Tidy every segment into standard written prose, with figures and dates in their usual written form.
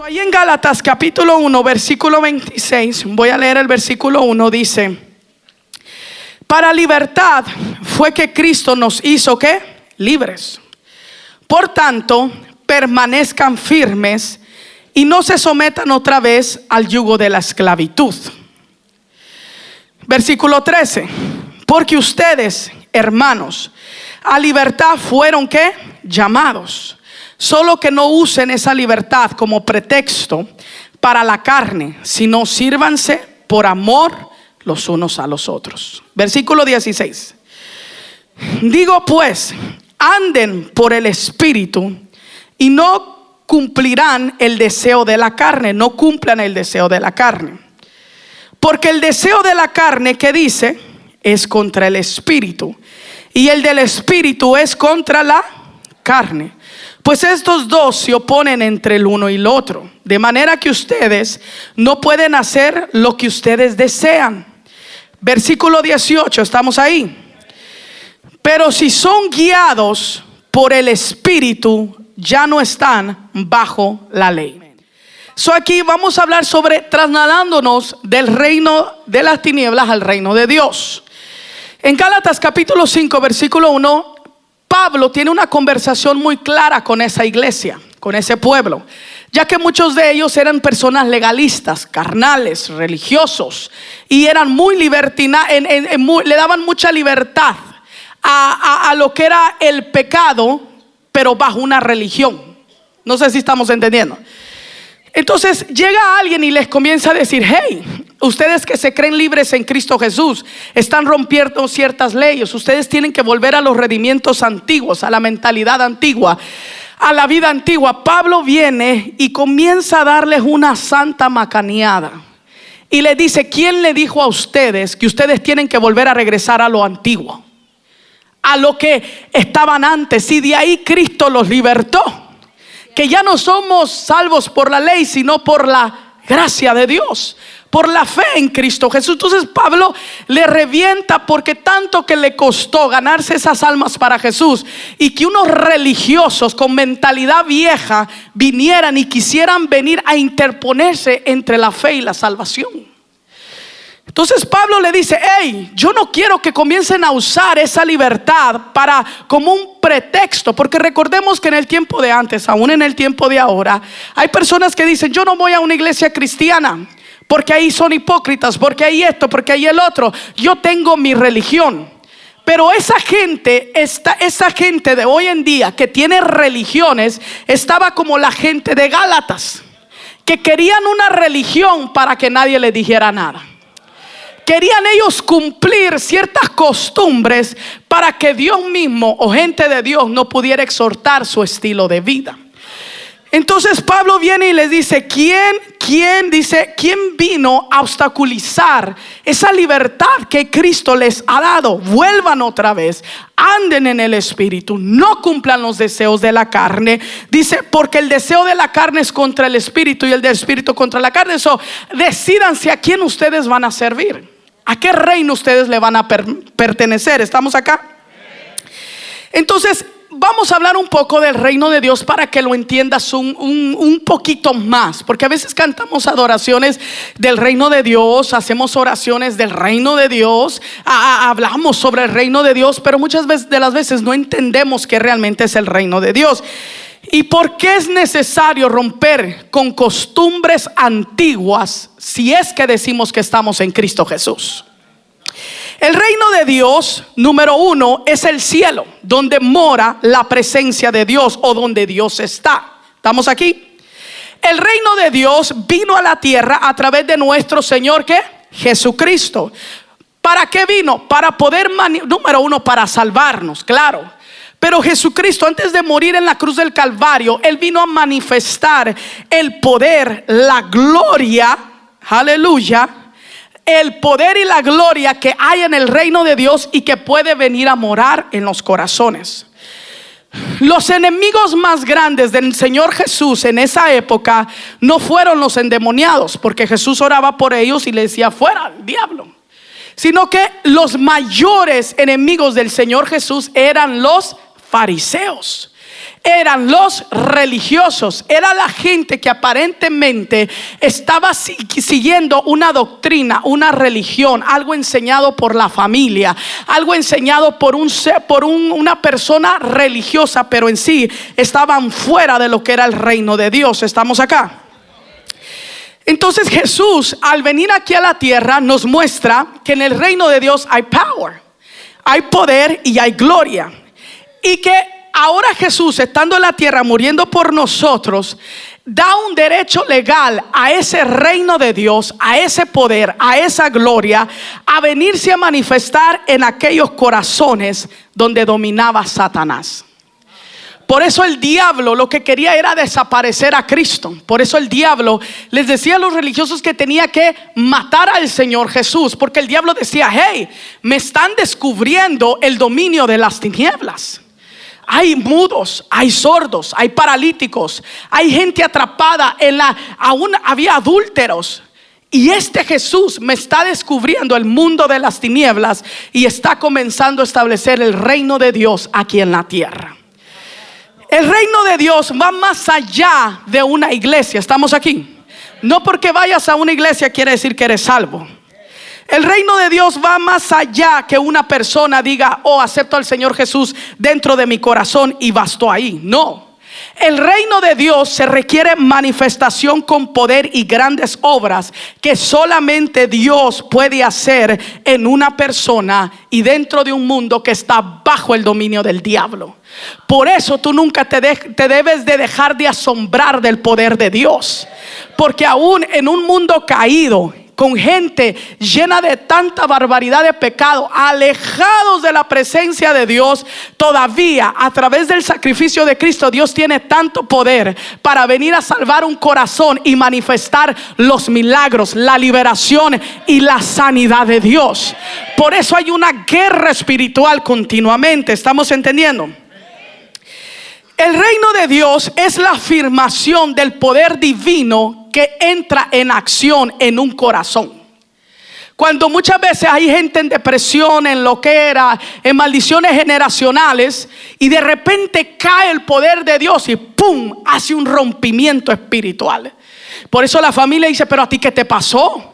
Ahí en Gálatas capítulo 1 versículo 26, voy a leer el versículo 1, dice: para libertad fue que Cristo nos hizo ¿qué? Libres. Por tanto, permanezcan firmes y no se sometan otra vez al yugo de la esclavitud. Versículo 13: porque ustedes, hermanos, a libertad fueron ¿qué? Llamados. Solo que no usen esa libertad como pretexto para la carne, sino sírvanse por amor los unos a los otros. Versículo 16: digo pues, anden por el Espíritu y no cumplirán el deseo de la carne. No cumplan el deseo de la carne. Porque el deseo de la carne, que dice, es contra el Espíritu, y el del Espíritu es contra la carne. Pues estos dos se oponen entre el uno y el otro, de manera que ustedes no pueden hacer lo que ustedes desean. Versículo 18, estamos ahí. Pero si son guiados por el Espíritu, ya no están bajo la ley. Aquí vamos a hablar sobre trasladándonos del reino de las tinieblas al reino de Dios. En Gálatas capítulo 5 versículo 1, Pablo tiene una conversación muy clara con esa iglesia, con ese pueblo, ya que muchos de ellos eran personas legalistas, carnales, religiosos, y eran muy libertinas, le daban mucha libertad a lo que era el pecado, pero bajo una religión. No sé si estamos entendiendo. Entonces llega alguien y les comienza a decir: hey, ustedes que se creen libres en Cristo Jesús están rompiendo ciertas leyes. Ustedes tienen que volver a los redimientos antiguos, a la mentalidad antigua, a la vida antigua. Pablo viene y comienza a darles una santa macaneada y le dice: ¿quién le dijo a ustedes que ustedes tienen que volver a regresar a lo antiguo, a lo que estaban antes? Y de ahí Cristo los libertó, que ya no somos salvos por la ley, sino por la gracia de Dios, por la fe en Cristo Jesús. Entonces Pablo le revienta, porque tanto que le costó ganarse esas almas para Jesús, y que unos religiosos con mentalidad vieja vinieran y quisieran venir a interponerse entre la fe y la salvación. Entonces Pablo le dice: hey, yo no quiero que comiencen a usar esa libertad como un pretexto, porque recordemos que en el tiempo de antes, aún en el tiempo de ahora, hay personas que dicen: yo no voy a una iglesia cristiana porque ahí son hipócritas, porque hay esto, porque hay el otro. Yo tengo mi religión. Pero esa gente de hoy en día que tiene religiones, estaba como la gente de Gálatas, que querían una religión para que nadie les dijera nada. Querían ellos cumplir ciertas costumbres para que Dios mismo o gente de Dios no pudiera exhortar su estilo de vida. Entonces Pablo viene y les dice: ¿quién vino a obstaculizar esa libertad que Cristo les ha dado? Vuelvan otra vez, anden en el Espíritu, no cumplan los deseos de la carne. Dice: porque el deseo de la carne es contra el Espíritu y el del Espíritu contra la carne. Eso, decídanse a quién ustedes van a servir, a qué reino ustedes le van a pertenecer. ¿Estamos acá? Entonces vamos a hablar un poco del reino de Dios para que lo entiendas un poquito más, porque a veces cantamos adoraciones del reino de Dios, hacemos oraciones del reino de Dios, hablamos sobre el reino de Dios, pero muchas veces de las veces no entendemos qué realmente es el reino de Dios. ¿Y por qué es necesario romper con costumbres antiguas si es que decimos que estamos en Cristo Jesús? El reino de Dios, número uno, es el cielo, donde mora la presencia de Dios, o donde Dios está. ¿Estamos aquí? El reino de Dios vino a la tierra a través de nuestro Señor, ¿qué? Jesucristo. ¿Para qué vino? Para poder, número uno, para salvarnos, claro. Pero Jesucristo, antes de morir en la cruz del Calvario, Él vino a manifestar el poder, la gloria, aleluya, el poder y la gloria que hay en el reino de Dios y que puede venir a morar en los corazones. Los enemigos más grandes del Señor Jesús en esa época no fueron los endemoniados, porque Jesús oraba por ellos y le decía: fuera el diablo. Sino que los mayores enemigos del Señor Jesús eran los fariseos. eran los religiosos. Era la gente que aparentemente estaba siguiendo una doctrina, una religión, algo enseñado por la familia, algo enseñado por una persona religiosa, pero en sí estaban fuera de lo que era el reino de Dios. ¿Estamos acá? Entonces Jesús, al venir aquí a la tierra, nos muestra que en el reino de Dios hay power, hay poder y hay gloria. Y que ahora Jesús, estando en la tierra, muriendo por nosotros, da un derecho legal a ese reino de Dios, a ese poder, a esa gloria, a venirse a manifestar en aquellos corazones donde dominaba Satanás. Por eso el diablo lo que quería era desaparecer a Cristo. Por eso el diablo les decía a los religiosos que tenía que matar al Señor Jesús, porque el diablo decía: hey, me están descubriendo el dominio de las tinieblas. Hay mudos, hay sordos, hay paralíticos, hay gente atrapada aún había adúlteros. Y este Jesús me está descubriendo el mundo de las tinieblas y está comenzando a establecer el reino de Dios aquí en la tierra. El reino de Dios va más allá de una iglesia. ¿Estamos aquí? No porque vayas a una iglesia quiere decir que eres salvo. El reino de Dios va más allá que una persona diga: oh, acepto al Señor Jesús dentro de mi corazón y bastó ahí. No. El reino de Dios se requiere manifestación con poder y grandes obras que solamente Dios puede hacer en una persona y dentro de un mundo que está bajo el dominio del diablo. Por eso tú nunca te debes de dejar de asombrar del poder de Dios, porque aún en un mundo caído, con gente llena de tanta barbaridad de pecado, alejados de la presencia de Dios, todavía a través del sacrificio de Cristo, Dios tiene tanto poder para venir a salvar un corazón y manifestar los milagros, la liberación y la sanidad de Dios. Por eso hay una guerra espiritual continuamente. ¿Estamos entendiendo? El reino de Dios es la afirmación del poder divino que entra en acción en un corazón. Cuando muchas veces hay gente en depresión, en loquera, en maldiciones generacionales, y de repente cae el poder de Dios y ¡pum!, hace un rompimiento espiritual. Por eso la familia dice: pero a ti, ¿qué te pasó?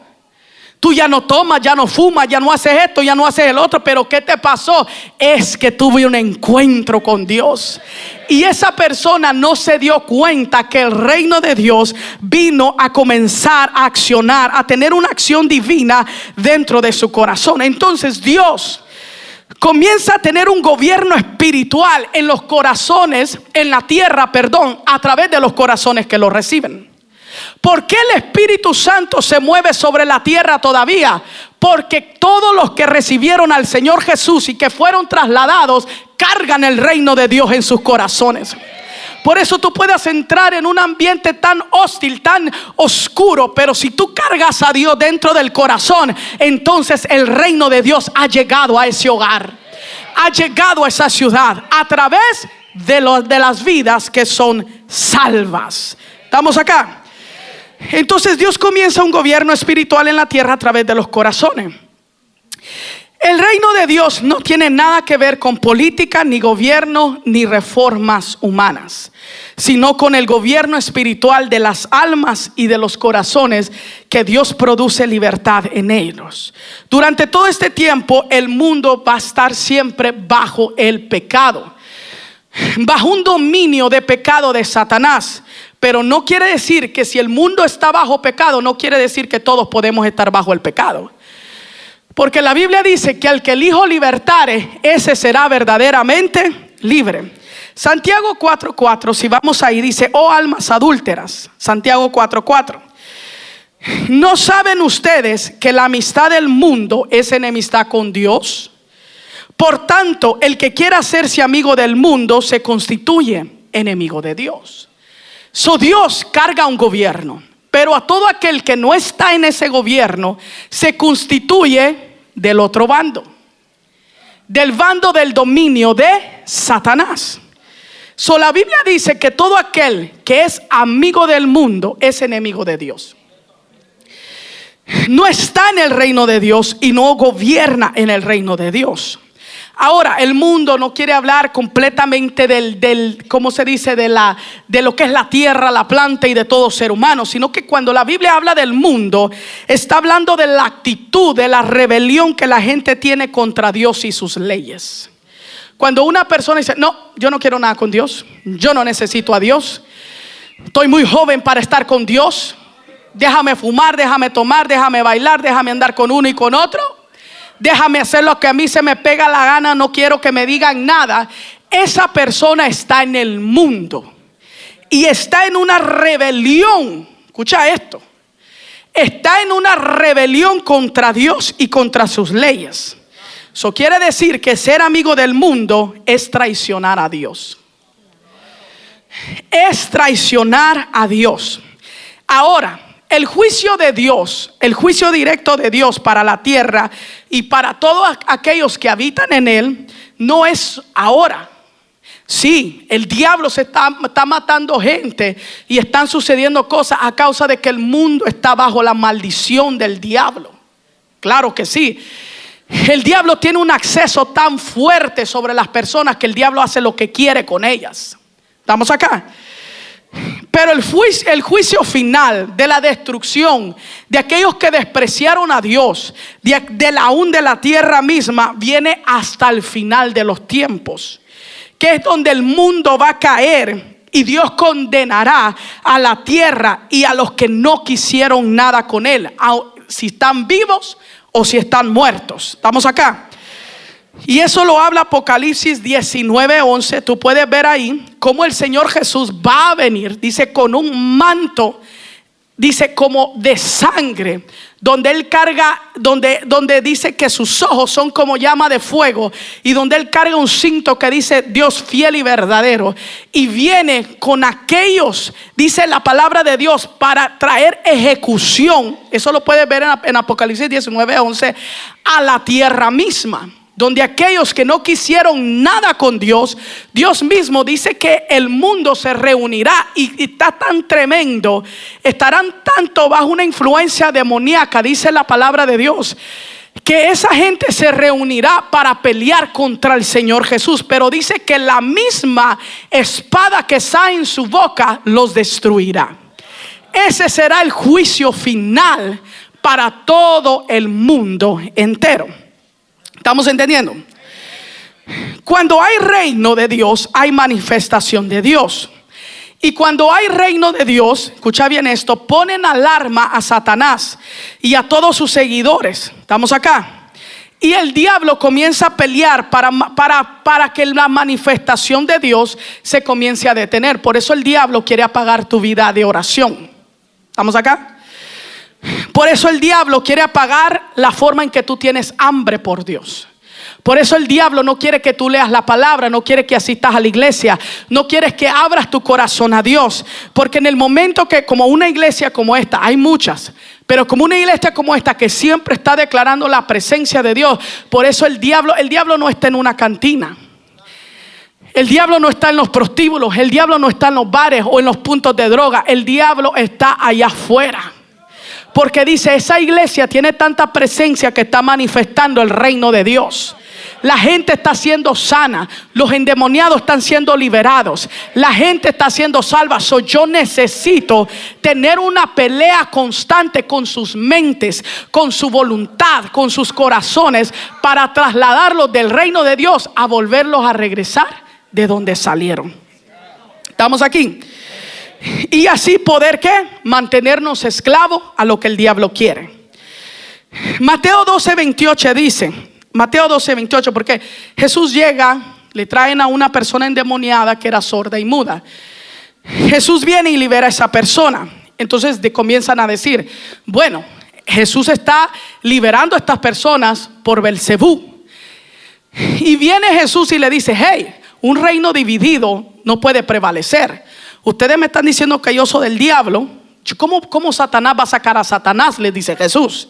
Tú ya no tomas, ya no fumas, ya no haces esto, ya no haces el otro. ¿Pero qué te pasó? Es que tuve un encuentro con Dios. Y esa persona no se dio cuenta que el reino de Dios vino a comenzar a accionar, a tener una acción divina dentro de su corazón. Entonces Dios comienza a tener un gobierno espiritual en los corazones, en la tierra, a través de los corazones que lo reciben. ¿Por qué el Espíritu Santo se mueve sobre la tierra todavía? Porque todos los que recibieron al Señor Jesús y que fueron trasladados cargan el reino de Dios en sus corazones. Por eso tú puedes entrar en un ambiente tan hostil, tan oscuro, pero si tú cargas a Dios dentro del corazón, entonces el reino de Dios ha llegado a ese hogar, ha llegado a esa ciudad a través de las vidas que son salvas. ¿Estamos acá? Entonces Dios comienza un gobierno espiritual en la tierra a través de los corazones. El reino de Dios no tiene nada que ver con política, ni gobierno, ni reformas humanas, sino con el gobierno espiritual de las almas y de los corazones, que Dios produce libertad en ellos. Durante todo este tiempo el mundo va a estar siempre bajo el pecado, bajo un dominio de pecado de Satanás. Pero no quiere decir que si el mundo está bajo pecado, no quiere decir que todos podemos estar bajo el pecado. Porque la Biblia dice que al que el Hijo libertare, ese será verdaderamente libre. Santiago 4:4, si vamos ahí, dice: oh almas adúlteras. Santiago 4:4. ¿No saben ustedes que la amistad del mundo es enemistad con Dios? Por tanto, el que quiera hacerse amigo del mundo se constituye enemigo de Dios. Dios carga un gobierno, pero a todo aquel que no está en ese gobierno se constituye del otro bando, del bando del dominio de Satanás. La Biblia dice que todo aquel que es amigo del mundo es enemigo de Dios. No está en el reino de Dios y no gobierna en el reino de Dios. Ahora, el mundo no quiere hablar completamente ¿cómo se dice? De lo que es la tierra, la planta y de todo ser humano, sino que cuando la Biblia habla del mundo, está hablando de la actitud, de la rebelión que la gente tiene contra Dios y sus leyes. Cuando una persona dice, no, yo no quiero nada con Dios, yo no necesito a Dios, estoy muy joven para estar con Dios, déjame fumar, déjame tomar, déjame bailar, déjame andar con uno y con otro, déjame hacer lo que a mí se me pega la gana, no quiero que me digan nada. Esa persona está en el mundo y está en una rebelión. Escucha esto: está en una rebelión contra Dios y contra sus leyes. Eso quiere decir que ser amigo del mundo es traicionar a Dios. Es traicionar a Dios. Ahora, el juicio de Dios, el juicio directo de Dios para la tierra y para todos aquellos que habitan en él, no es ahora. Sí, el diablo se está matando gente y están sucediendo cosas a causa de que el mundo está bajo la maldición del diablo. Claro que sí. El diablo tiene un acceso tan fuerte sobre las personas que el diablo hace lo que quiere con ellas. ¿Estamos acá? Pero el juicio final de la destrucción de aquellos que despreciaron a Dios, aún de la tierra misma, viene hasta el final de los tiempos, que es donde el mundo va a caer y Dios condenará a la tierra y a los que no quisieron nada con él, si están vivos o si están muertos. ¿Estamos acá? Y eso lo habla Apocalipsis 19:11. Tú puedes ver ahí cómo el Señor Jesús va a venir, dice, con un manto, dice, como de sangre, donde él carga, donde dice que sus ojos son como llama de fuego, y donde él carga un cinto que dice Dios fiel y verdadero, y viene con aquellos, dice la palabra de Dios, para traer ejecución. Eso lo puedes ver en Apocalipsis 19:11, a la tierra misma, donde aquellos que no quisieron nada con Dios, Dios mismo dice que el mundo se reunirá y está tan tremendo, estarán tanto bajo una influencia demoníaca, dice la palabra de Dios, que esa gente se reunirá para pelear contra el Señor Jesús. Pero dice que la misma espada que sale en su boca los destruirá. Ese será el juicio final para todo el mundo entero. ¿Estamos entendiendo? Cuando hay reino de Dios, hay manifestación de Dios. Y cuando hay reino de Dios, escucha bien esto, ponen alarma a Satanás y a todos sus seguidores. ¿Estamos acá? Y el diablo comienza a pelear para que la manifestación de Dios se comience a detener. Por eso el diablo quiere apagar tu vida de oración. ¿Estamos acá? Por eso el diablo quiere apagar la forma en que tú tienes hambre por Dios. Por eso el diablo no quiere que tú leas la palabra, no quiere que asistas a la iglesia, no quiere que abras tu corazón a Dios. Porque en el momento que, como una iglesia como esta, hay muchas, pero como una iglesia como esta que siempre está declarando la presencia de Dios, por eso el diablo no está en una cantina. El diablo no está en los prostíbulos, el diablo no está en los bares o en los puntos de droga, el diablo está allá afuera. Porque dice, esa iglesia tiene tanta presencia que está manifestando el reino de Dios. La gente está siendo sana, los endemoniados están siendo liberados, la gente está siendo salva. Yo necesito tener una pelea constante con sus mentes, con su voluntad, con sus corazones, para trasladarlos del reino de Dios a volverlos a regresar de donde salieron. ¿Estamos aquí? Y así poder, ¿qué? Mantenernos esclavos a lo que el diablo quiere. Mateo 12:28 dice, Mateo 12:28, porque Jesús llega, le traen a una persona endemoniada que era sorda y muda. Jesús viene y libera a esa persona. Entonces comienzan a decir, bueno, Jesús está liberando a estas personas por Belcebú. Y viene Jesús y le dice, hey, un reino dividido no puede prevalecer. Ustedes me están diciendo que yo soy del diablo. ¿Cómo Satanás va a sacar a Satanás? Le dice Jesús.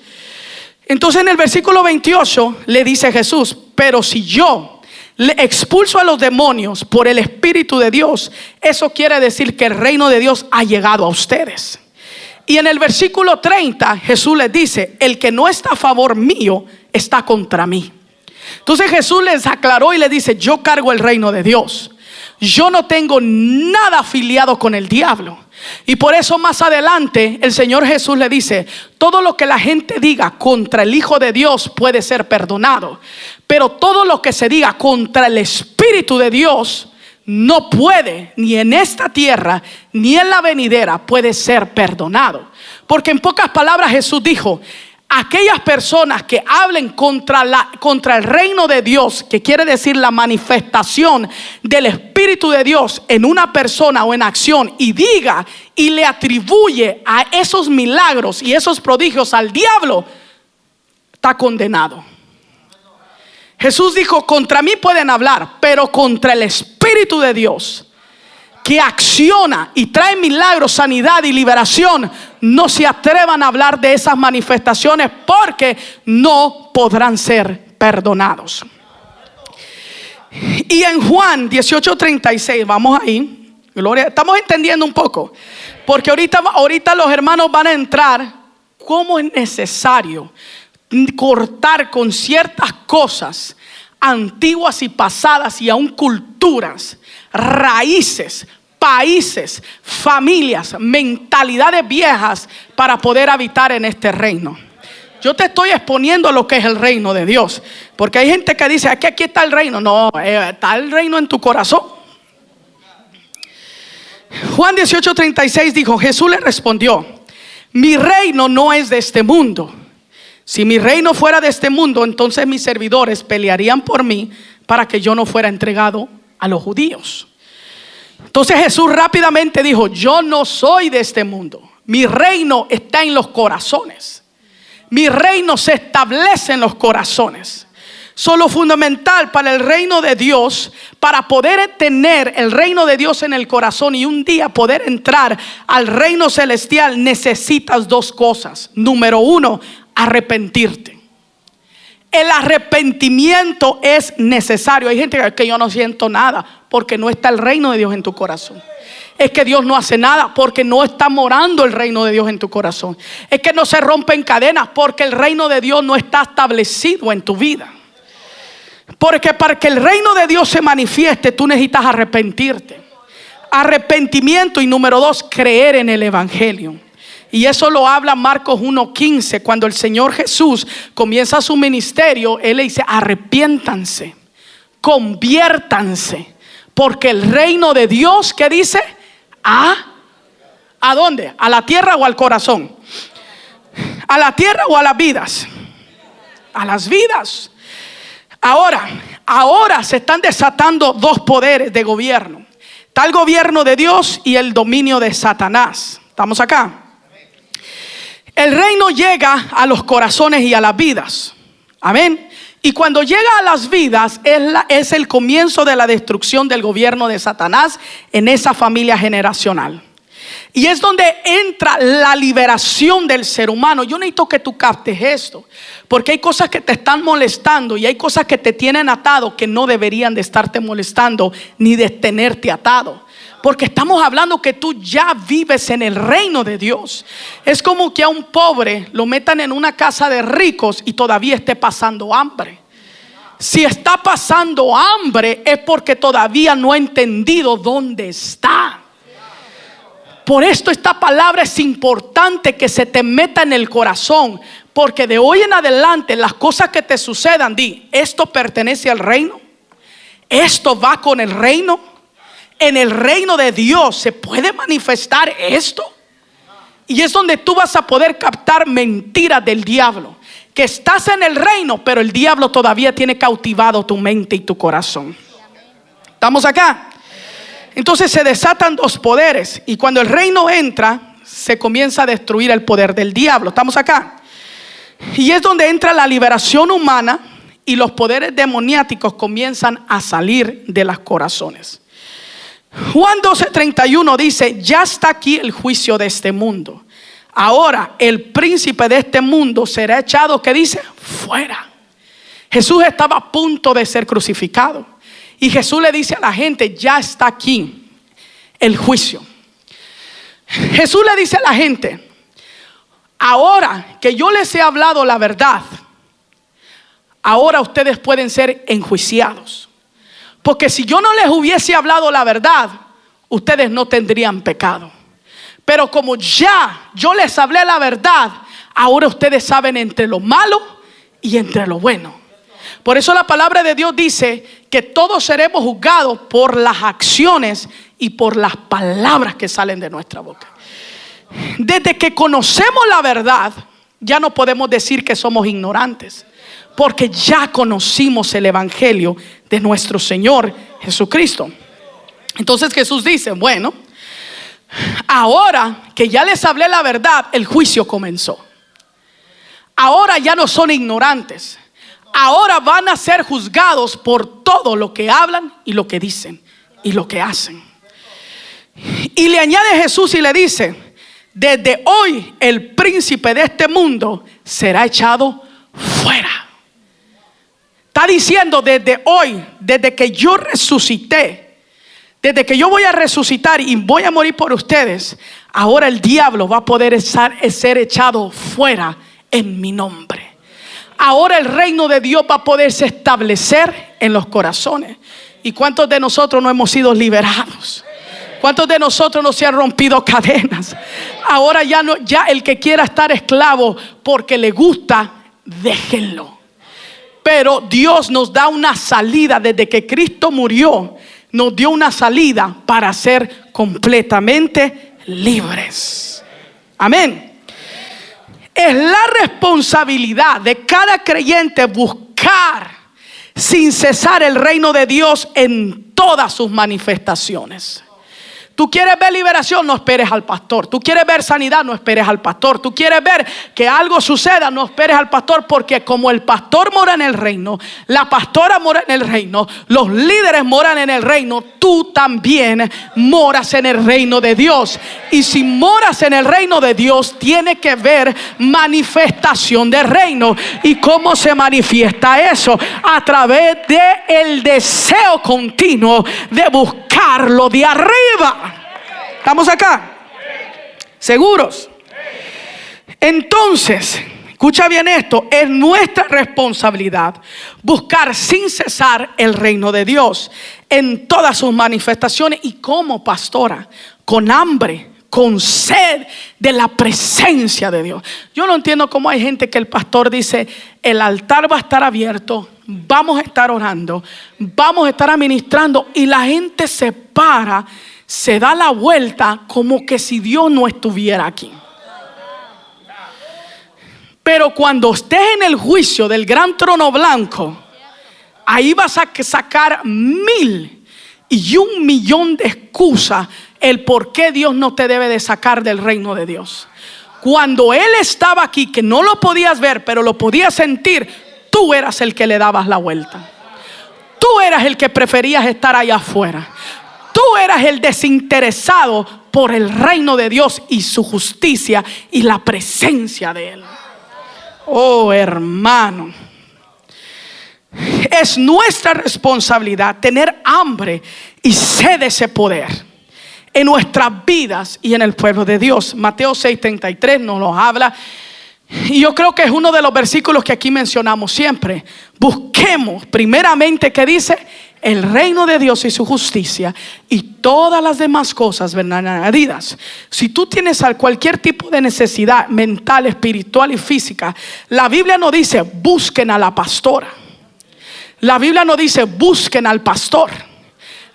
Entonces en el versículo 28 le dice Jesús, pero si yo le expulso a los demonios por el Espíritu de Dios, eso quiere decir que el reino de Dios ha llegado a ustedes. Y en el versículo 30 Jesús les dice, el que no está a favor mío está contra mí. Entonces Jesús les aclaró y les dice: yo cargo el reino de Dios. Yo no tengo nada afiliado con el diablo. Y por eso más adelante el Señor Jesús le dice: todo lo que la gente diga contra el Hijo de Dios puede ser perdonado, pero todo lo que se diga contra el Espíritu de Dios no puede, ni en esta tierra ni en la venidera, puede ser perdonado. Porque en pocas palabras Jesús dijo: aquellas personas que hablen contra el reino de Dios, que quiere decir la manifestación del Espíritu de Dios en una persona o en acción, y diga y le atribuye a esos milagros y esos prodigios al diablo, está condenado. Jesús dijo: contra mí pueden hablar, pero contra el Espíritu de Dios, que acciona y trae milagros, sanidad y liberación, no se atrevan a hablar de esas manifestaciones, porque no podrán ser perdonados. Y en Juan 18:36, vamos ahí, gloria, estamos entendiendo un poco, porque ahorita los hermanos van a entrar cómo es necesario cortar con ciertas cosas antiguas y pasadas, y aún culturas, raíces, países, familias, mentalidades viejas, para poder habitar en este reino. Yo te estoy exponiendo lo que es el reino de Dios, porque hay gente que dice: aquí está el reino. No, está el reino en tu corazón. Juan 18:36 dijo: Jesús le respondió: mi reino no es de este mundo. Si mi reino fuera de este mundo, entonces mis servidores pelearían por mí para que yo no fuera entregado a los judíos. Entonces Jesús rápidamente dijo: yo no soy de este mundo. Mi reino está en los corazones. Mi reino se establece en los corazones. Lo fundamental para el reino de Dios, para poder tener el reino de Dios en el corazón y un día poder entrar al reino celestial, necesitas dos cosas. Número uno, arrepentirte. El arrepentimiento es necesario. Hay gente que yo no siento nada, porque no está el reino de Dios en tu corazón. Es que Dios no hace nada porque no está morando el reino de Dios en tu corazón. Es que no se rompen cadenas porque el reino de Dios no está establecido en tu vida. Porque para que el reino de Dios se manifieste, tú necesitas arrepentirte. Arrepentimiento. Y número dos, creer en el evangelio. Y eso lo habla Marcos 1:15. Cuando el Señor Jesús comienza su ministerio, Él le dice: arrepiéntanse, conviértanse, porque el reino de Dios, ¿qué dice? ¿A dónde? ¿A la tierra o al corazón? ¿A la tierra o a las vidas? A las vidas. Ahora se están desatando dos poderes de gobierno. Está el gobierno de Dios y el dominio de Satanás. ¿Estamos acá? El reino llega a los corazones y a las vidas. Amén. Y cuando llega a las vidas es el comienzo de la destrucción del gobierno de Satanás en esa familia generacional. Y es donde entra la liberación del ser humano. Yo necesito que tú captes esto, porque hay cosas que te están molestando y hay cosas que te tienen atado que no deberían de estarte molestando ni de tenerte atado. Porque estamos hablando que tú ya vives en el reino de Dios. Es como que a un pobre lo metan en una casa de ricos y todavía esté pasando hambre. Si está pasando hambre es porque todavía no ha entendido dónde está. Por esto esta palabra es importante que se te meta en el corazón. Porque de hoy en adelante las cosas que te sucedan, di: esto pertenece al reino. Esto va con el reino. En el reino de Dios se puede manifestar esto. Y es donde tú vas a poder captar mentiras del diablo. Que estás en el reino, pero el diablo todavía tiene cautivado tu mente y tu corazón. ¿Estamos acá? Entonces se desatan dos poderes. Y cuando el reino entra, se comienza a destruir el poder del diablo. ¿Estamos acá? Y es donde entra la liberación humana y los poderes demoniáticos comienzan a salir de los corazones. Juan 12:31 dice: ya está aquí el juicio de este mundo. Ahora el príncipe de este mundo será echado, ¿qué dice? Fuera. Jesús estaba a punto de ser crucificado. Y Jesús le dice a la gente: ya está aquí el juicio. Jesús le dice a la gente: ahora que yo les he hablado la verdad, ahora ustedes pueden ser enjuiciados. Porque si yo no les hubiese hablado la verdad, ustedes no tendrían pecado. Pero como ya yo les hablé la verdad, ahora ustedes saben entre lo malo y entre lo bueno. Por eso la palabra de Dios dice que todos seremos juzgados por las acciones y por las palabras que salen de nuestra boca. Desde que conocemos la verdad, ya no podemos decir que somos ignorantes, porque ya conocimos el evangelio de nuestro Señor Jesucristo. Entonces Jesús dice, bueno, ahora que ya les hablé la verdad, el juicio comenzó. Ahora ya no son ignorantes. Ahora van a ser juzgados por todo lo que hablan y lo que dicen y lo que hacen. Y le añade Jesús y le dice, desde hoy el príncipe de este mundo será echado fuera. Está diciendo desde hoy, desde que yo resucité, desde que yo voy a resucitar y voy a morir por ustedes, ahora el diablo va a poder ser echado fuera en mi nombre. Ahora el reino de Dios va a poderse establecer en los corazones. ¿Y cuántos de nosotros no hemos sido liberados? ¿Cuántos de nosotros no se han rompido cadenas? Ahora ya el que quiera estar esclavo porque le gusta, déjenlo. Pero Dios nos da una salida. Desde que Cristo murió, nos dio una salida para ser completamente libres. Amén. Es la responsabilidad de cada creyente buscar sin cesar el reino de Dios en todas sus manifestaciones. Tú quieres ver liberación, no esperes al pastor. Tú quieres ver sanidad, no esperes al pastor. Tú quieres ver que algo suceda, no esperes al pastor. Porque como el pastor mora en el reino, la pastora mora en el reino, los líderes moran en el reino, tú también moras en el reino de Dios. Y si moras en el reino de Dios, tiene que ver manifestación del reino. ¿Y cómo se manifiesta eso? A través del deseo continuo de buscarlo de arriba. ¿Estamos acá? ¿Seguros? Entonces, escucha bien esto, es nuestra responsabilidad buscar sin cesar el reino de Dios en todas sus manifestaciones. Y como pastora, con hambre, con sed de la presencia de Dios. Yo no entiendo cómo hay gente que el pastor dice, el altar va a estar abierto, vamos a estar orando, vamos a estar administrando, y la gente se para, se da la vuelta como que si Dios no estuviera aquí. Pero cuando estés en el juicio del gran trono blanco, ahí vas a sacar 1,000,000,000 de excusas el por qué Dios no te debe de sacar del reino de Dios. Cuando Él estaba aquí, que no lo podías ver, pero lo podías sentir, tú eras el que le dabas la vuelta. Tú eras el que preferías estar allá afuera. Tú eras el desinteresado por el reino de Dios y su justicia y la presencia de Él. Oh, hermano, es nuestra responsabilidad tener hambre y sed de ese poder en nuestras vidas y en el pueblo de Dios. Mateo 6:33 nos lo habla. Y yo creo que es uno de los versículos que aquí mencionamos siempre. Busquemos primeramente, ¿qué dice? El reino de Dios y su justicia, y todas las demás cosas vendrán añadidas. Si tú tienes cualquier tipo de necesidad mental, espiritual y física, la Biblia no dice busquen a la pastora. La Biblia no dice busquen al pastor.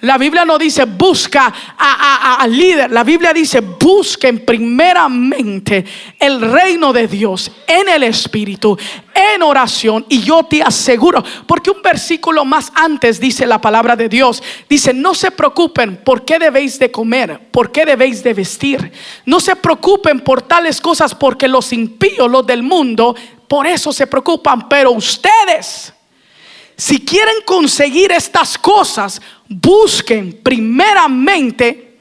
La Biblia no dice busca al líder. La Biblia dice busquen primeramente el reino de Dios en el espíritu, en oración. Y yo te aseguro, porque un versículo más antes dice la palabra de Dios, dice: no se preocupen por qué debéis de comer, por qué debéis de vestir. No se preocupen por tales cosas, porque los impíos, los del mundo, por eso se preocupan. Pero ustedes, si quieren conseguir estas cosas, busquen primeramente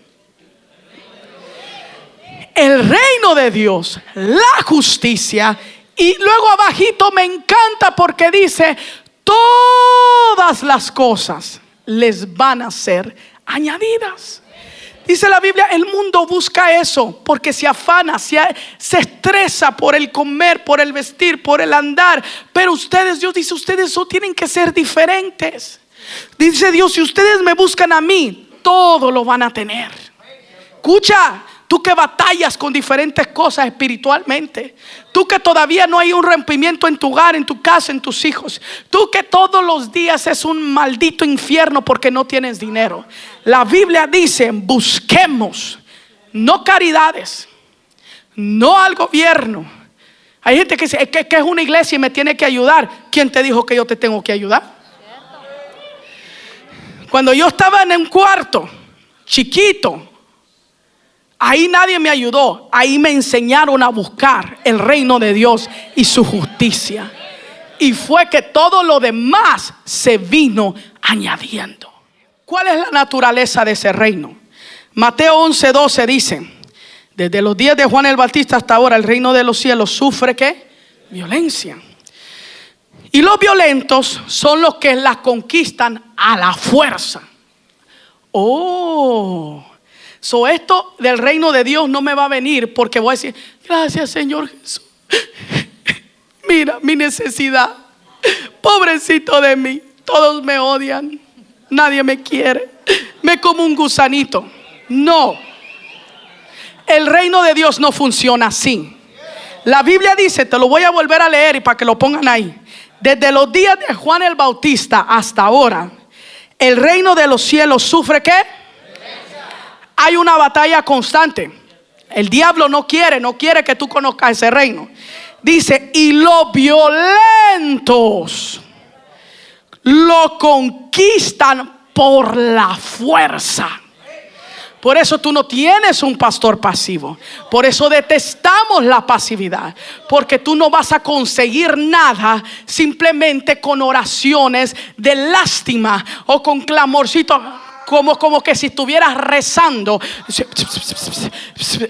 el reino de Dios, la justicia. Y luego abajito me encanta porque dice: todas las cosas les van a ser añadidas. Dice la Biblia, el mundo busca eso porque se afana, se estresa por el comer, por el vestir, por el andar. Pero ustedes, Dios dice, ustedes no tienen que ser diferentes. Dice Dios, si ustedes me buscan a mí, todo lo van a tener. Escucha, tú que batallas con diferentes cosas espiritualmente, tú que todavía no hay un rompimiento en tu hogar, en tu casa, en tus hijos, tú que todos los días es un maldito infierno porque no tienes dinero. La Biblia dice, busquemos, no caridades, no al gobierno. Hay gente que dice que es una iglesia y me tiene que ayudar. ¿Quién te dijo que yo te tengo que ayudar? Cuando yo estaba en un cuarto chiquito, ahí nadie me ayudó. Ahí me enseñaron a buscar el reino de Dios y su justicia. Y fue que todo lo demás se vino añadiendo. ¿Cuál es la naturaleza de ese reino? Mateo 11:12 dice: desde los días de Juan el Bautista hasta ahora el reino de los cielos sufre ¿qué? Violencia. Y los violentos son los que la conquistan a la fuerza. Esto del reino de Dios no me va a venir porque voy a decir, gracias Señor Jesús. Mira mi necesidad. Pobrecito de mí. Todos me odian. Nadie me quiere. Me como un gusanito. No. El reino de Dios no funciona así. La Biblia dice, te lo voy a volver a leer y para que lo pongan ahí. Desde los días de Juan el Bautista hasta ahora, el reino de los cielos sufre ¿qué? Hay una batalla constante. El diablo no quiere que tú conozcas ese reino. Dice, y los violentos lo conquistan por la fuerza. Por eso tú no tienes un pastor pasivo. Por eso detestamos la pasividad. Porque tú no vas a conseguir nada simplemente con oraciones de lástima o con clamorcitos. Como que si estuvieras rezando.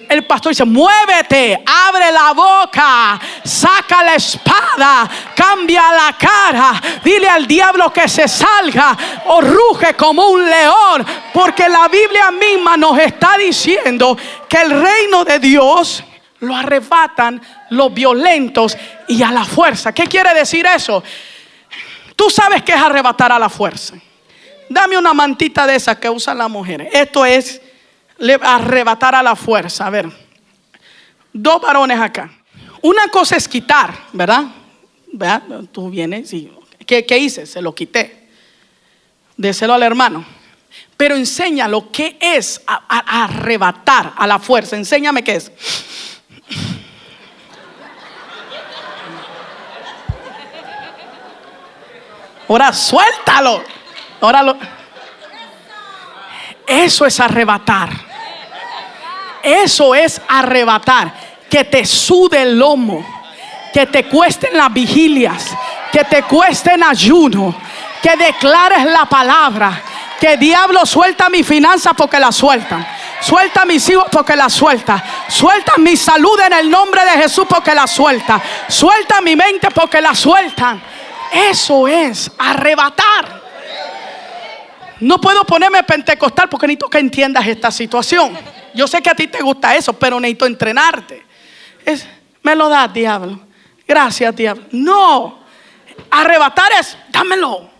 El pastor dice, muévete, abre la boca, saca la espada, cambia la cara, dile al diablo que se salga o ruge como un león. Porque la Biblia misma nos está diciendo que el reino de Dios lo arrebatan los violentos y a la fuerza. ¿Qué quiere decir eso? Tú sabes qué es arrebatar a la fuerza. Dame una mantita de esas que usan las mujeres. Esto es arrebatar a la fuerza. A ver, dos varones acá. Una cosa es quitar, ¿verdad? ¿Verdad? Tú vienes y ¿qué hice? Se lo quité. Déselo al hermano. Pero enséñalo qué es arrebatar a la fuerza. Enséñame qué es. Ahora suéltalo. Eso es arrebatar. Eso es arrebatar. Que te sude el lomo, que te cuesten las vigilias, que te cuesten ayuno, que declares la palabra. Que diablo suelta mi finanza porque la sueltan. Suelta mis hijos porque la suelta. Suelta mi salud en el nombre de Jesús porque la suelta. Suelta mi mente porque la sueltan. Eso es arrebatar. No puedo ponerme pentecostal porque necesito que entiendas esta situación. Yo sé que a ti te gusta eso, pero necesito entrenarte. Me lo das, diablo. Gracias, diablo. No. Arrebatar es, dámelo.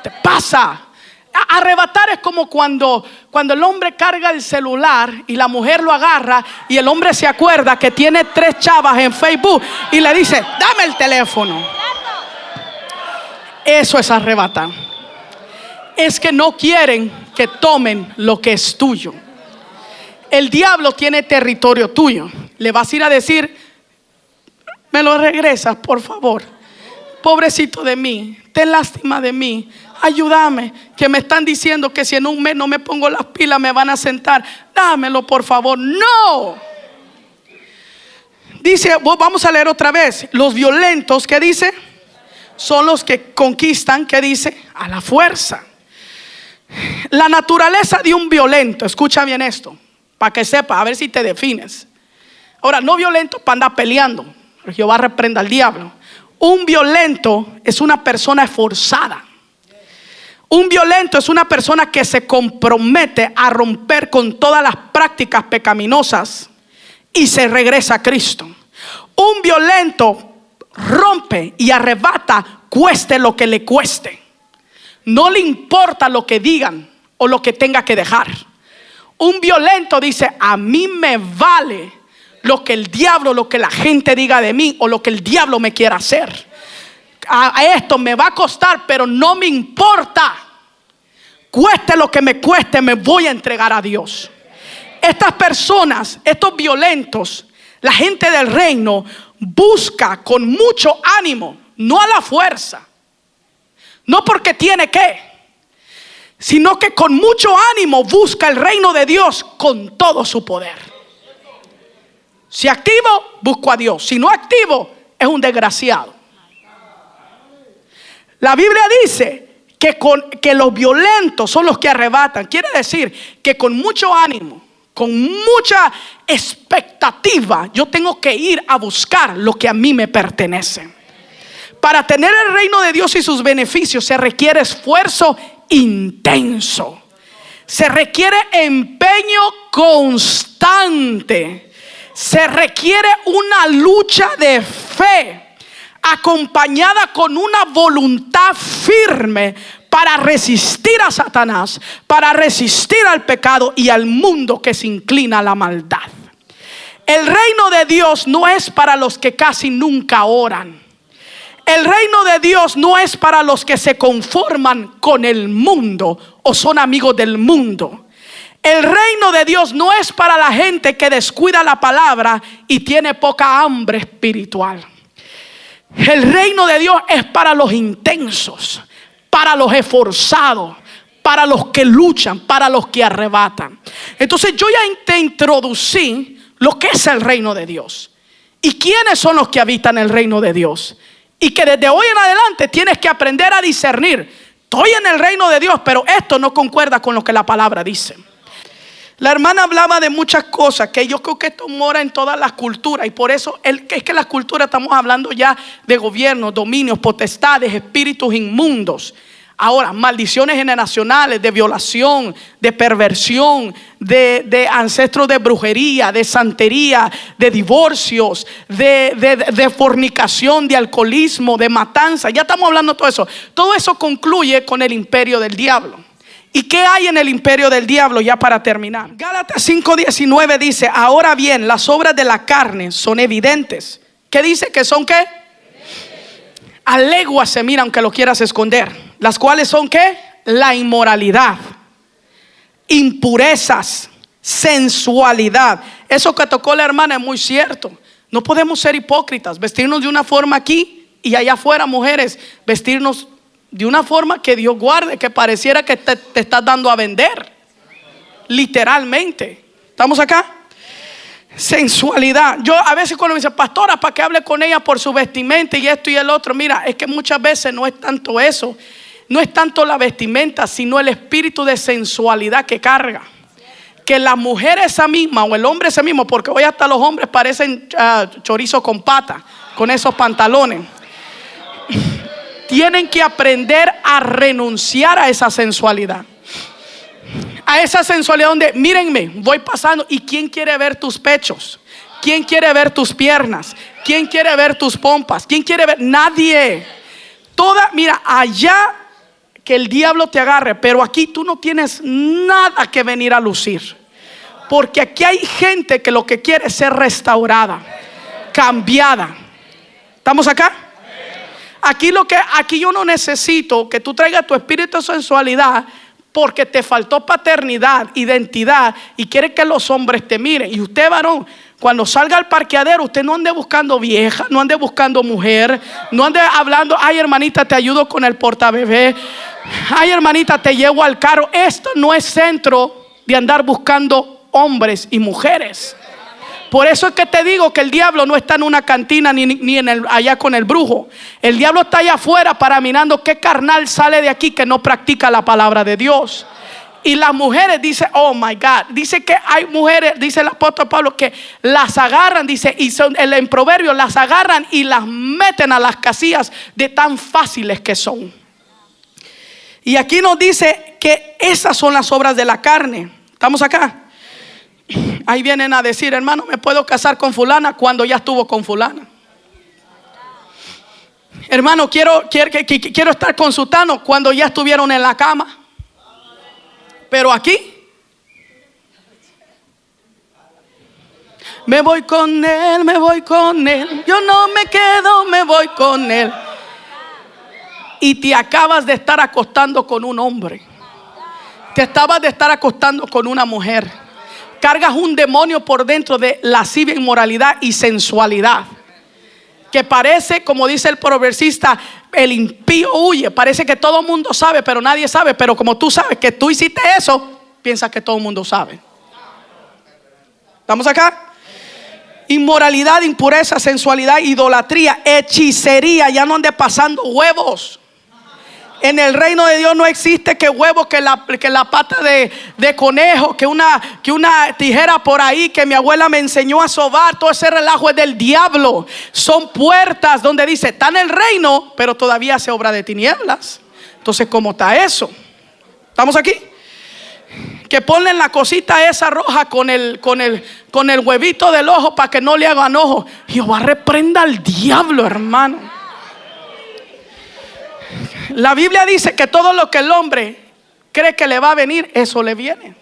Te pasa. Arrebatar es como cuando el hombre carga el celular y la mujer lo agarra y el hombre se acuerda que tiene 3 chavas en Facebook y le dice, dame el teléfono. Eso es arrebatar. Es que no quieren que tomen lo que es tuyo. El diablo tiene territorio tuyo. Le vas a ir a decir, me lo regresas, por favor. Pobrecito de mí, ten lástima de mí. Ayúdame, que me están diciendo que si en un mes no me pongo las pilas me van a sentar. Dámelo, por favor. No. Dice, vamos a leer otra vez. Los violentos, ¿qué dice? Son los que conquistan, ¿qué dice? A la fuerza. La naturaleza de un violento, escucha bien esto, para que sepa, a ver si te defines. Ahora, no violento para andar peleando. Jehová reprenda al diablo. Un violento es una persona esforzada. Un violento es una persona que se compromete a romper con todas las prácticas pecaminosas y se regresa a Cristo. Un violento rompe y arrebata, cueste lo que le cueste. No le importa lo que digan o lo que tenga que dejar. Un violento dice: a mí me vale lo que el diablo, lo que la gente diga de mí o lo que el diablo me quiera hacer. A esto me va a costar, pero no me importa. Cueste lo que me cueste, me voy a entregar a Dios. Estas personas, estos violentos, la gente del reino busca con mucho ánimo, no a la fuerza, no porque tiene que, sino que con mucho ánimo busca el reino de Dios con todo su poder. Si activo, busco a Dios. Si no activo, es un desgraciado. La Biblia dice que los violentos son los que arrebatan. Quiere decir que con mucho ánimo, con mucha expectativa, yo tengo que ir a buscar lo que a mí me pertenece. Para tener el reino de Dios y sus beneficios se requiere esfuerzo intenso. Se requiere empeño constante. Se requiere una lucha de fe acompañada con una voluntad firme para resistir a Satanás, para resistir al pecado y al mundo que se inclina a la maldad. El reino de Dios no es para los que casi nunca oran. El reino de Dios no es para los que se conforman con el mundo o son amigos del mundo. El reino de Dios no es para la gente que descuida la palabra y tiene poca hambre espiritual. El reino de Dios es para los intensos, para los esforzados, para los que luchan, para los que arrebatan. Entonces yo ya te introducí lo que es el reino de Dios y quiénes son los que habitan el reino de Dios. Y que desde hoy en adelante tienes que aprender a discernir: estoy en el reino de Dios, pero esto no concuerda con lo que la palabra dice. La hermana hablaba de muchas cosas que yo creo que esto mora en todas las culturas. Y por eso es que las culturas, estamos hablando ya de gobiernos, dominios, potestades, espíritus inmundos. Ahora, maldiciones generacionales de violación, de perversión, de ancestros de brujería, de santería, de divorcios, de fornicación, de alcoholismo, de matanza. Ya estamos hablando de todo eso. Todo eso concluye con el imperio del diablo. ¿Y qué hay en el imperio del diablo? Ya para terminar, Gálatas 5:19 dice: ahora bien, las obras de la carne son evidentes. ¿Qué dice? ¿Que son qué? A leguas se mira aunque lo quieras esconder. Las cuales son ¿qué? La inmoralidad, impurezas, sensualidad. Eso que tocó la hermana es muy cierto. No podemos ser hipócritas, vestirnos de una forma aquí y allá afuera, mujeres, vestirnos de una forma que Dios guarde, que pareciera que te estás dando a vender. Literalmente. ¿Estamos acá? Sensualidad. Yo a veces cuando me dicen: pastora, para que hable con ella por su vestimenta y esto y el otro. Mira, es que muchas veces no es tanto eso. No es tanto la vestimenta, sino el espíritu de sensualidad que carga. Que la mujer esa misma o el hombre ese mismo, porque hoy hasta los hombres parecen chorizo con pata, con esos pantalones. Tienen que aprender a renunciar a esa sensualidad. A esa sensualidad donde, mírenme, voy pasando y ¿quién quiere ver tus pechos? ¿Quién quiere ver tus piernas? ¿Quién quiere ver tus pompas? ¿Quién quiere ver? Nadie. Mira, allá que el diablo te agarre, pero aquí tú no tienes nada que venir a lucir. Porque aquí hay gente que lo que quiere es ser restaurada, cambiada. ¿Estamos acá? Aquí yo no necesito que tú traigas tu espíritu de sensualidad porque te faltó paternidad, identidad y quieres que los hombres te miren. Y usted, varón, cuando salga al parqueadero, usted no ande buscando vieja, no ande buscando mujer, no ande hablando: ay, hermanita, te ayudo con el portabebé, ay, hermanita, te llevo al carro. Esto no es centro de andar buscando hombres y mujeres. Por eso es que te digo que el diablo no está en una cantina ni allá con el brujo. El diablo está allá afuera para mirando qué carnal sale de aquí que no practica la palabra de Dios. Y las mujeres, dice, oh my God, dice que hay mujeres, dice el apóstol Pablo, que las agarran, dice, y son en Proverbios, las agarran y las meten a las casillas de tan fáciles que son. Y aquí nos dice que esas son las obras de la carne. ¿Estamos acá? Ahí vienen a decir, hermano, me puedo casar con fulana cuando ya estuvo con fulana. Hermano, quiero estar con sutano cuando ya estuvieron en la cama. Pero aquí me voy con él, me voy con él. Yo no me quedo, me voy con él. Y te acabas de estar acostando con un hombre. Te acabas de estar acostando con una mujer. Cargas un demonio por dentro de lascivia, inmoralidad y sensualidad. Que parece, como dice el proversista, el impío huye. Parece que todo el mundo sabe, pero nadie sabe. Pero como tú sabes que tú hiciste eso, piensas que todo el mundo sabe. ¿Estamos acá? Inmoralidad, impureza, sensualidad, idolatría, hechicería. Ya no ande pasando huevos. En el reino de Dios no existe que huevos, que la pata de conejo, que una tijera por ahí, que mi abuela me enseñó a sobar. Todo ese relajo es del diablo. Son puertas donde dice, está en el reino, pero todavía hace obra de tinieblas. Entonces, ¿cómo está eso? ¿Estamos aquí? Que ponen la cosita esa roja con el huevito del ojo para que no le hagan ojo. Jehová reprenda al diablo, hermano. La Biblia dice que todo lo que el hombre cree que le va a venir, eso le viene.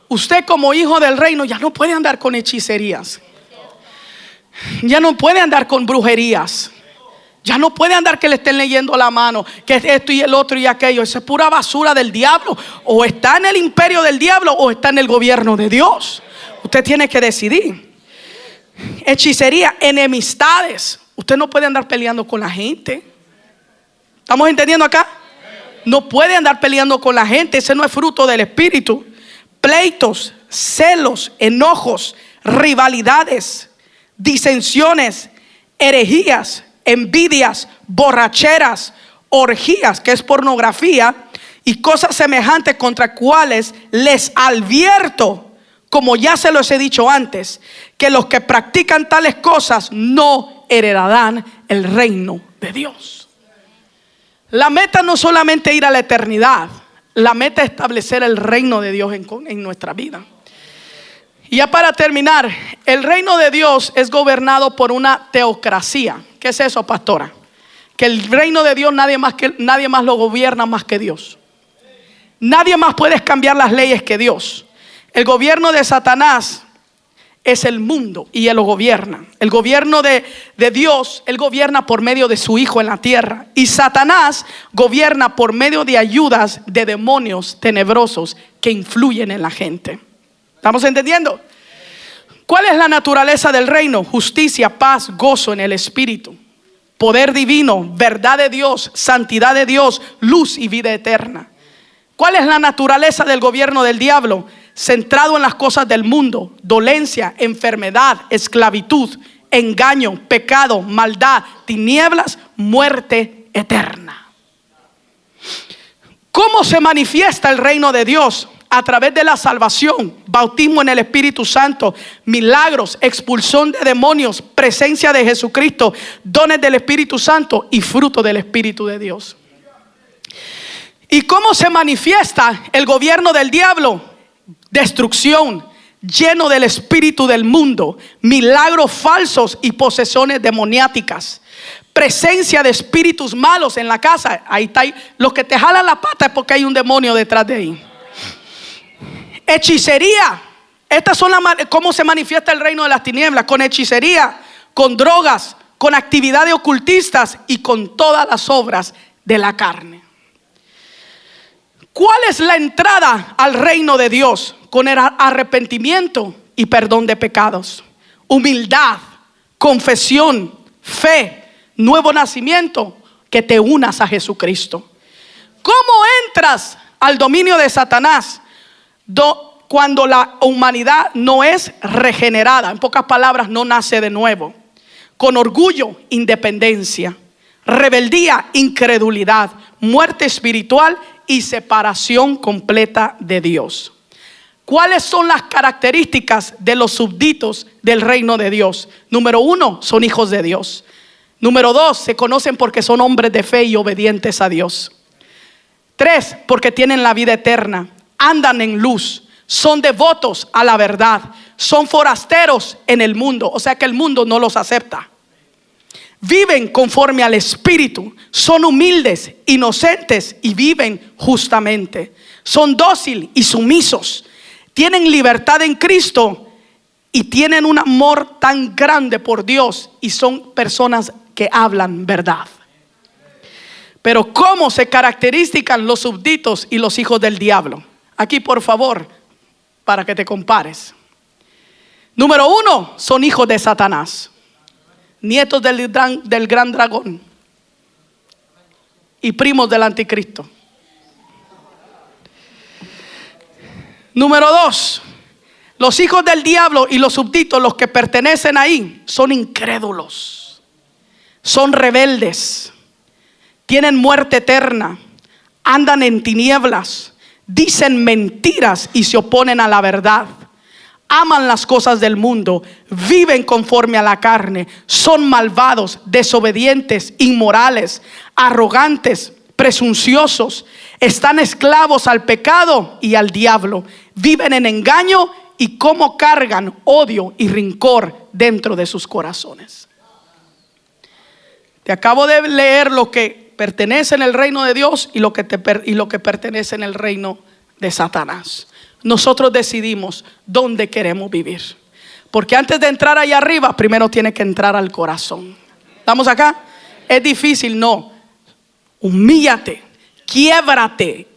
Usted como hijo del reino ya no puede andar con hechicerías. Ya no puede andar con brujerías. Ya no puede andar que le estén leyendo la mano, que esto y el otro y aquello. Eso es pura basura del diablo. O está en el imperio del diablo o está en el gobierno de Dios. Usted tiene que decidir. Hechicería, enemistades. Usted no puede andar peleando con la gente. ¿Estamos entendiendo acá? No puede andar peleando con la gente. Ese no es fruto del espíritu. Pleitos, celos, enojos, rivalidades, disensiones, herejías, envidias, borracheras, orgías, que es pornografía, y cosas semejantes contra cuales les advierto, como ya se los he dicho antes, que los que practican tales cosas no heredarán el reino de Dios. La meta no solamente ir a la eternidad, la meta es establecer el reino de Dios en nuestra vida. Y ya para terminar, el reino de Dios es gobernado por una teocracia. ¿Qué es eso, pastora? Que el reino de Dios nadie más lo gobierna más que Dios. Nadie más puede cambiar las leyes que Dios. El gobierno de Satanás es el mundo y él lo gobierna. El gobierno de Dios, él gobierna por medio de su Hijo en la tierra. Y Satanás gobierna por medio de ayudas de demonios tenebrosos que influyen en la gente. ¿Estamos entendiendo? ¿Cuál es la naturaleza del reino? Justicia, paz, gozo en el espíritu, poder divino, verdad de Dios, santidad de Dios, luz y vida eterna. ¿Cuál es la naturaleza del gobierno del diablo? Centrado en las cosas del mundo, dolencia, enfermedad, esclavitud, engaño, pecado, maldad, tinieblas, muerte eterna. ¿Cómo se manifiesta el reino de Dios? A través de la salvación, bautismo en el Espíritu Santo, milagros, expulsión de demonios, presencia de Jesucristo, dones del Espíritu Santo y fruto del Espíritu de Dios. ¿Y cómo se manifiesta el gobierno del diablo? Destrucción, lleno del espíritu del mundo, milagros falsos y posesiones demoniáticas, presencia de espíritus malos en la casa. Ahí está, los que te jalan la pata es porque hay un demonio detrás de ahí. Hechicería. Estas son cómo se manifiesta el reino de las tinieblas: con hechicería, con drogas, con actividades ocultistas y con todas las obras de la carne. ¿Cuál es la entrada al reino de Dios? Con el arrepentimiento y perdón de pecados, humildad, confesión, fe, nuevo nacimiento, que te unas a Jesucristo. ¿Cómo entras al dominio de Satanás? Cuando la humanidad no es regenerada, en pocas palabras, no nace de nuevo. Con orgullo, independencia, rebeldía, incredulidad, muerte espiritual y separación completa de Dios. ¿Cuáles son las características de los súbditos del reino de Dios? Número 1, son hijos de Dios. Número 2, se conocen porque son hombres de fe y obedientes a Dios. 3, porque tienen la vida eterna, andan en luz, son devotos a la verdad, son forasteros en el mundo, o sea que el mundo no los acepta. Viven conforme al Espíritu, son humildes, inocentes y viven justamente. Son dóciles y sumisos, tienen libertad en Cristo y tienen un amor tan grande por Dios y son personas que hablan verdad. Pero ¿cómo se caracterizan los súbditos y los hijos del diablo? Aquí por favor, para que te compares. Número 1, son hijos de Satanás, nietos del gran dragón y primos del anticristo. Número 2, los hijos del diablo y los súbditos, los que pertenecen ahí, son incrédulos, son rebeldes, tienen muerte eterna, andan en tinieblas, dicen mentiras y se oponen a la verdad. Aman las cosas del mundo, viven conforme a la carne, son malvados, desobedientes, inmorales, arrogantes, presunciosos, están esclavos al pecado y al diablo, viven en engaño y como cargan odio y rencor dentro de sus corazones. Te acabo de leer lo que pertenece en el reino de Dios y lo que pertenece en el reino de Satanás. Nosotros decidimos dónde queremos vivir, porque antes de entrar allá arriba, primero tiene que entrar al corazón. ¿Estamos acá? Es difícil, no. Humíllate, quiébrate.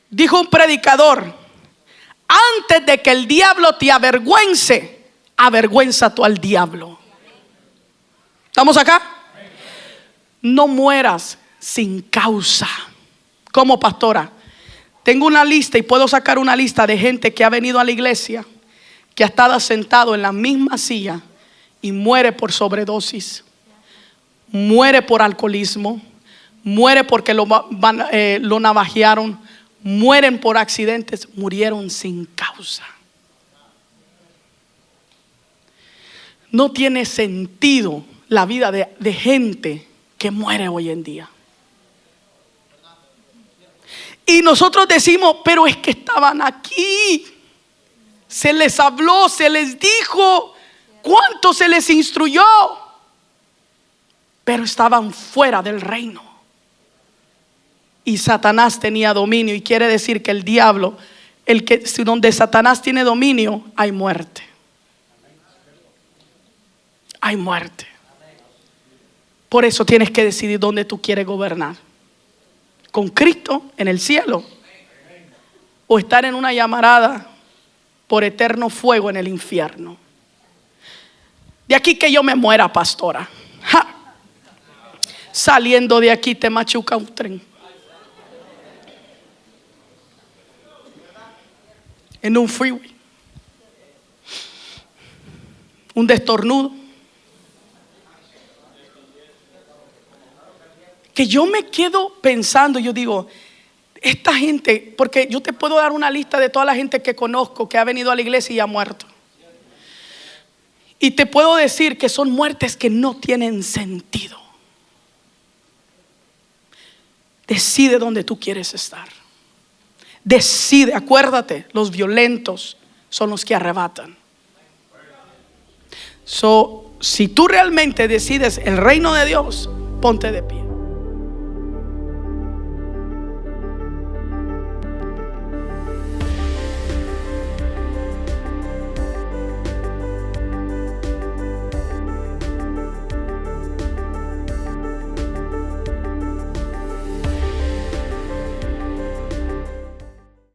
Dijo un predicador: antes de que el diablo te avergüence, avergüenza tú al diablo. ¿Estamos acá? No mueras sin causa. Como pastora, tengo una lista y puedo sacar una lista de gente que ha venido a la iglesia, que ha estado sentado en la misma silla y muere por sobredosis, muere por alcoholismo, muere porque lo navajearon, mueren por accidentes, murieron sin causa. No tiene sentido la vida de gente que muere hoy en día. Y nosotros decimos, pero es que estaban aquí, se les habló, se les dijo, cuánto se les instruyó, pero estaban fuera del reino. Y Satanás tenía dominio, y quiere decir que el diablo, donde Satanás tiene dominio, hay muerte. Hay muerte. Por eso tienes que decidir dónde tú quieres gobernar. Con Cristo en el cielo, o estar en una llamarada por eterno fuego en el infierno. De aquí que yo me muera, pastora. ¡Ja! Saliendo de aquí te machuca un tren, en un freeway, un destornudo, que yo me quedo pensando. Yo digo, esta gente, porque yo te puedo dar una lista de toda la gente que conozco que ha venido a la iglesia y ha muerto, y te puedo decir que son muertes que no tienen sentido. Decide dónde tú quieres estar. Decide, acuérdate, los violentos son los que arrebatan. Si tú realmente decides el reino de Dios, ponte de pie.